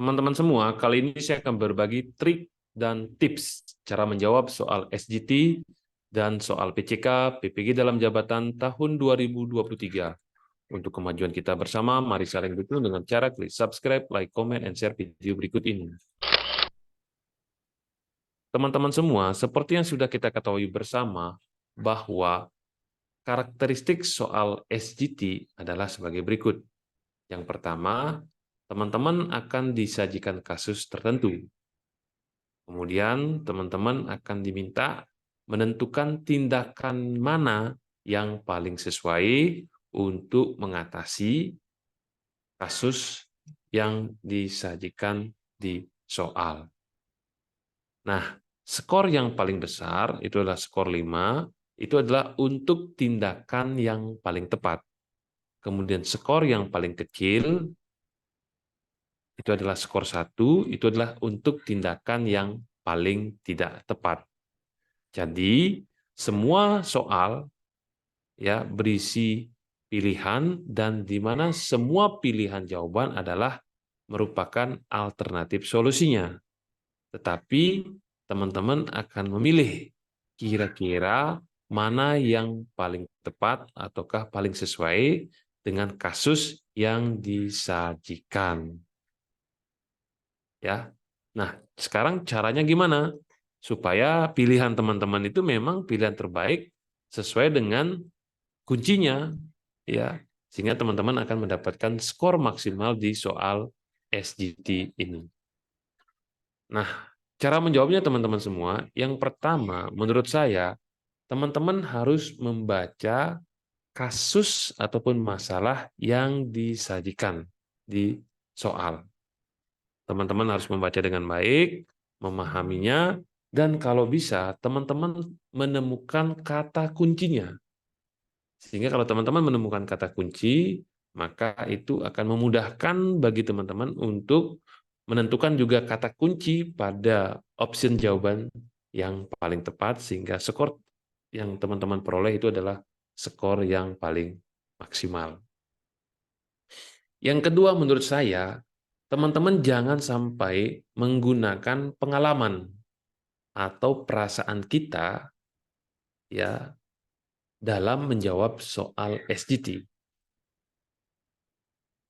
Teman-teman semua, kali ini saya akan berbagi trik dan tips cara menjawab soal SGT dan soal PCK, PPG dalam jabatan tahun 2023. Untuk kemajuan kita bersama, mari saling dukung dengan cara klik subscribe, like, comment, and share video berikut ini. Teman-teman semua, seperti yang sudah kita ketahui bersama, bahwa karakteristik soal SGT adalah sebagai berikut. Yang pertama, teman-teman akan disajikan kasus tertentu. Kemudian teman-teman akan diminta menentukan tindakan mana yang paling sesuai untuk mengatasi kasus yang disajikan di soal. Nah, skor yang paling besar itu adalah skor 5, itu adalah untuk tindakan yang paling tepat. Kemudian skor yang paling kecil itu adalah skor 1, itu adalah untuk tindakan yang paling tidak tepat. Jadi, semua soal ya berisi pilihan dan di mana semua pilihan jawaban adalah merupakan alternatif solusinya. Tetapi teman-teman akan memilih kira-kira mana yang paling tepat ataukah paling sesuai dengan kasus yang disajikan. Ya. Nah, sekarang caranya gimana? Supaya pilihan teman-teman itu memang pilihan terbaik sesuai dengan kuncinya, ya, sehingga teman-teman akan mendapatkan skor maksimal di soal SGT ini. Nah, cara menjawabnya teman-teman semua, yang pertama menurut saya, teman-teman harus membaca kasus ataupun masalah yang disajikan di soal. Teman-teman harus membaca dengan baik, memahaminya, dan kalau bisa teman-teman menemukan kata kuncinya. Sehingga kalau teman-teman menemukan kata kunci, maka itu akan memudahkan bagi teman-teman untuk menentukan juga kata kunci pada option jawaban yang paling tepat, sehingga skor yang teman-teman peroleh itu adalah skor yang paling maksimal. Yang kedua menurut saya, teman-teman jangan sampai menggunakan pengalaman atau perasaan kita ya dalam menjawab soal SGT.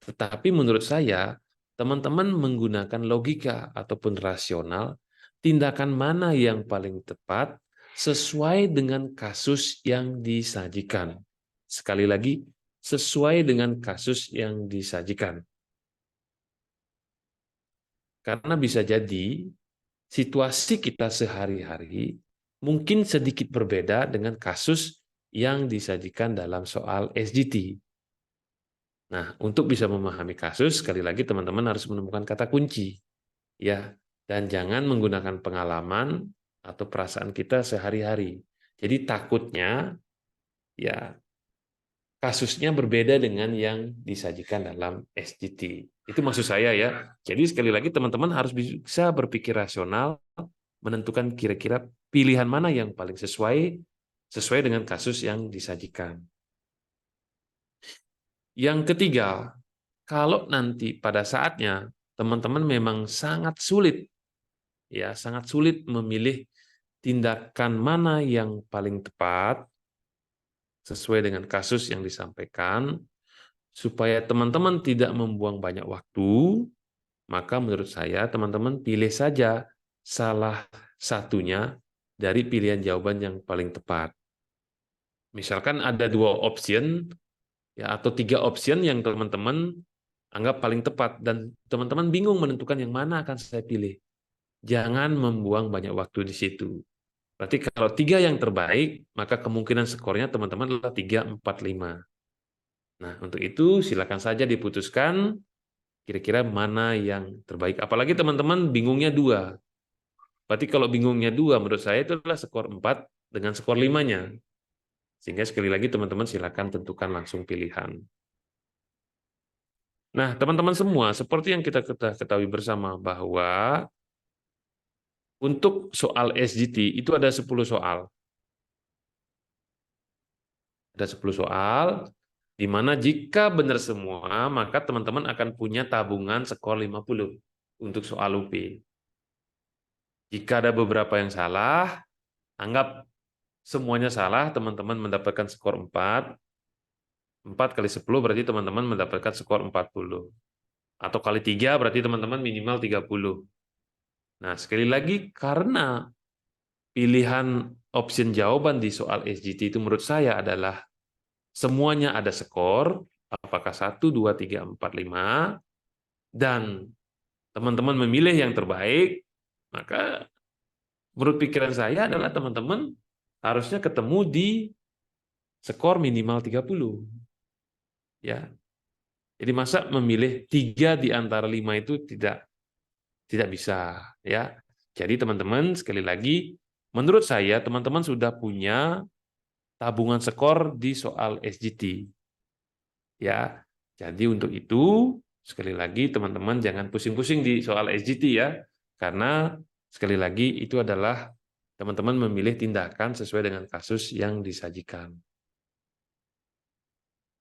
Tetapi menurut saya, teman-teman menggunakan logika ataupun rasional, tindakan mana yang paling tepat sesuai dengan kasus yang disajikan. Sekali lagi, sesuai dengan kasus yang disajikan. Karena bisa jadi situasi kita sehari-hari mungkin sedikit berbeda dengan kasus yang disajikan dalam soal SGT. Nah, untuk bisa memahami kasus, sekali lagi teman-teman harus menemukan kata kunci, ya, dan jangan menggunakan pengalaman atau perasaan kita sehari-hari. Jadi takutnya, ya, kasusnya berbeda dengan yang disajikan dalam SGT. Itu maksud saya ya. Jadi sekali lagi teman-teman harus bisa berpikir rasional, menentukan kira-kira pilihan mana yang paling sesuai dengan kasus yang disajikan. Yang ketiga, kalau nanti pada saatnya teman-teman memang sangat sulit, ya sangat sulit memilih tindakan mana yang paling tepat sesuai dengan kasus yang disampaikan, supaya teman-teman tidak membuang banyak waktu, maka menurut saya teman-teman pilih saja salah satunya dari pilihan jawaban yang paling tepat. Misalkan ada 2 option, ya atau 3 option yang teman-teman anggap paling tepat dan teman-teman bingung menentukan yang mana akan saya pilih. Jangan membuang banyak waktu di situ. Berarti kalau 3 yang terbaik, maka kemungkinan skornya teman-teman adalah 3, 4, 5. Nah, untuk itu silakan saja diputuskan kira-kira mana yang terbaik. Apalagi teman-teman bingungnya 2. Berarti kalau bingungnya 2, menurut saya itu adalah skor 4 dengan skor 5-nya. Sehingga sekali lagi teman-teman silakan tentukan langsung pilihan. Nah, teman-teman semua, seperti yang kita ketahui bersama bahwa untuk soal SGT itu ada 10 soal. Ada 10 soal, di mana jika benar semua, maka teman-teman akan punya tabungan skor 50. untuk soal UP. Jika ada beberapa yang salah, anggap semuanya salah, teman-teman mendapatkan skor 4. 4 kali 10 berarti teman-teman mendapatkan skor 40. Atau kali 3 berarti teman-teman minimal 30. Nah, sekali lagi, karena pilihan option jawaban di soal SGT itu menurut saya adalah semuanya ada skor, apakah 1, 2, 3, 4, 5, dan teman-teman memilih yang terbaik, maka menurut pikiran saya adalah teman-teman harusnya ketemu di skor minimal 30. Ya. Jadi masa memilih 3 di antara 5 itu tidak bisa, ya. Jadi teman-teman sekali lagi, menurut saya teman-teman sudah punya tabungan skor di soal SGT. Ya. Jadi untuk itu sekali lagi teman-teman jangan pusing-pusing di soal SGT ya. Karena sekali lagi itu adalah teman-teman memilih tindakan sesuai dengan kasus yang disajikan.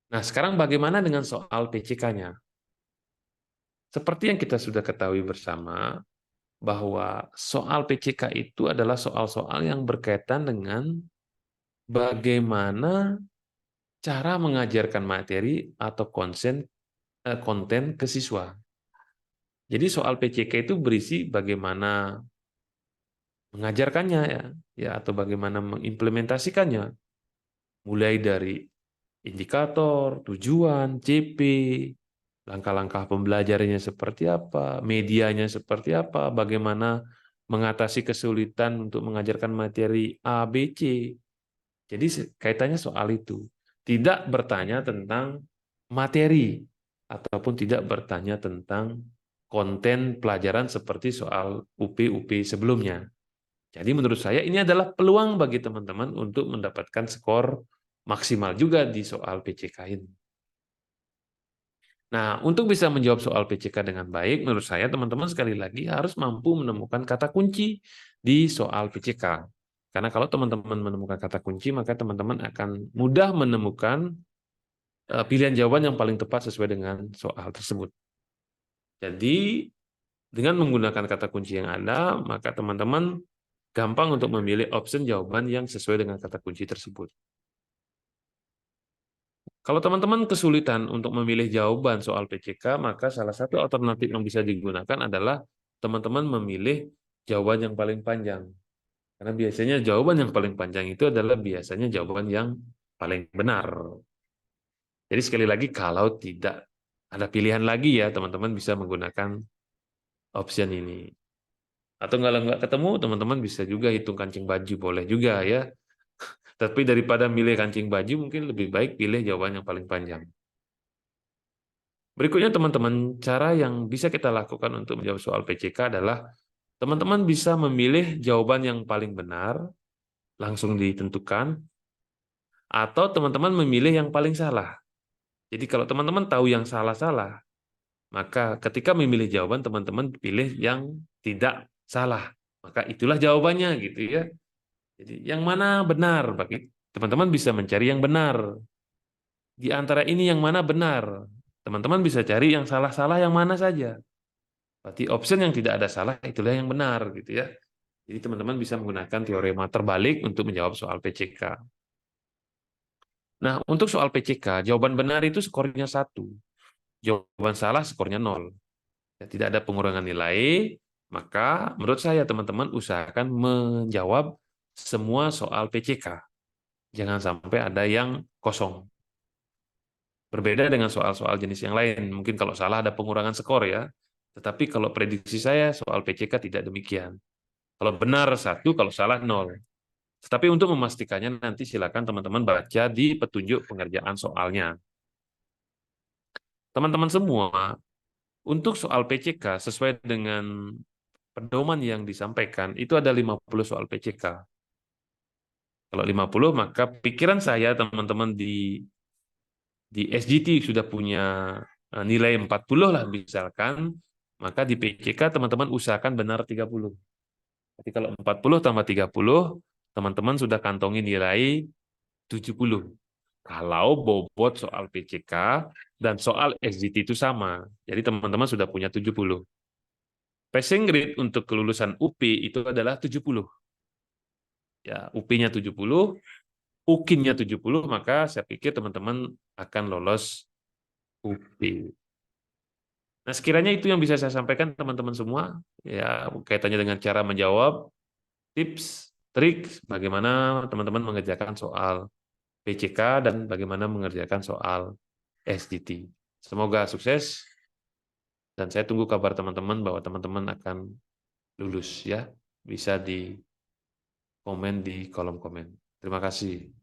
Nah, sekarang bagaimana dengan soal PCK-nya? Seperti yang kita sudah ketahui bersama, bahwa soal PCK itu adalah soal-soal yang berkaitan dengan bagaimana cara mengajarkan materi atau konten ke siswa. Jadi soal PCK itu berisi bagaimana mengajarkannya ya atau bagaimana mengimplementasikannya. Mulai dari indikator, tujuan, CP, langkah-langkah pembelajarannya seperti apa, medianya seperti apa, bagaimana mengatasi kesulitan untuk mengajarkan materi A, B, C. Jadi kaitannya soal itu. Tidak bertanya tentang materi, ataupun tidak bertanya tentang konten pelajaran seperti soal UP sebelumnya. Jadi menurut saya ini adalah peluang bagi teman-teman untuk mendapatkan skor maksimal juga di soal PCK ini. Nah, untuk bisa menjawab soal PCK dengan baik, menurut saya teman-teman sekali lagi harus mampu menemukan kata kunci di soal PCK. Karena kalau teman-teman menemukan kata kunci, maka teman-teman akan mudah menemukan pilihan jawaban yang paling tepat sesuai dengan soal tersebut. Jadi, dengan menggunakan kata kunci yang ada, maka teman-teman gampang untuk memilih option jawaban yang sesuai dengan kata kunci tersebut. Kalau teman-teman kesulitan untuk memilih jawaban soal PCK, maka salah satu alternatif yang bisa digunakan adalah teman-teman memilih jawaban yang paling panjang. Karena biasanya jawaban yang paling panjang itu adalah biasanya jawaban yang paling benar. Jadi sekali lagi, kalau tidak ada pilihan lagi ya, teman-teman bisa menggunakan option ini. Atau kalau nggak ketemu, teman-teman bisa juga hitung kancing baju, boleh juga ya. Tapi daripada milih kancing baju, mungkin lebih baik pilih jawaban yang paling panjang. Berikutnya teman-teman, cara yang bisa kita lakukan untuk menjawab soal PCK adalah teman-teman bisa memilih jawaban yang paling benar, langsung ditentukan, atau teman-teman memilih yang paling salah. Jadi kalau teman-teman tahu yang salah-salah, maka ketika memilih jawaban, teman-teman pilih yang tidak salah. Maka itulah jawabannya gitu ya. Jadi yang mana benar? Bagi teman-teman bisa mencari yang benar. Di antara ini yang mana benar? Teman-teman bisa cari yang salah-salah yang mana saja. Berarti option yang tidak ada salah itulah yang benar gitu ya. Jadi teman-teman bisa menggunakan teorema terbalik untuk menjawab soal PCK. Nah, untuk soal PCK, jawaban benar itu skornya 1. Jawaban salah skornya 0. Ya, tidak ada pengurangan nilai, maka menurut saya teman-teman usahakan menjawab semua soal PCK. Jangan sampai ada yang kosong. Berbeda dengan soal-soal jenis yang lain. Mungkin kalau salah ada pengurangan skor ya. Tetapi kalau prediksi saya soal PCK tidak demikian. Kalau benar 1, kalau salah 0. Tetapi untuk memastikannya nanti silakan teman-teman baca di petunjuk pengerjaan soalnya. Teman-teman semua, untuk soal PCK sesuai dengan pedoman yang disampaikan, itu ada 50 soal PCK. Kalau 50, maka pikiran saya teman-teman di SGT sudah punya nilai 40 lah misalkan, maka di PCK teman-teman usahakan benar 30. Jadi kalau 40 tambah 30, teman-teman sudah kantongi nilai 70. Kalau bobot soal PCK dan soal SGT itu sama. Jadi teman-teman sudah punya 70. Passing grade untuk kelulusan UPI itu adalah 70. Ya, UPI-nya 70, UKIN-nya 70, maka saya pikir teman-teman akan lolos UPI. Nah, sekiranya itu yang bisa saya sampaikan teman-teman semua, ya kaitannya dengan cara menjawab, tips, trik, bagaimana teman-teman mengerjakan soal PCK dan bagaimana mengerjakan soal SDT. Semoga sukses dan saya tunggu kabar teman-teman bahwa teman-teman akan lulus ya. Bisa di komen di kolom komen. Terima kasih.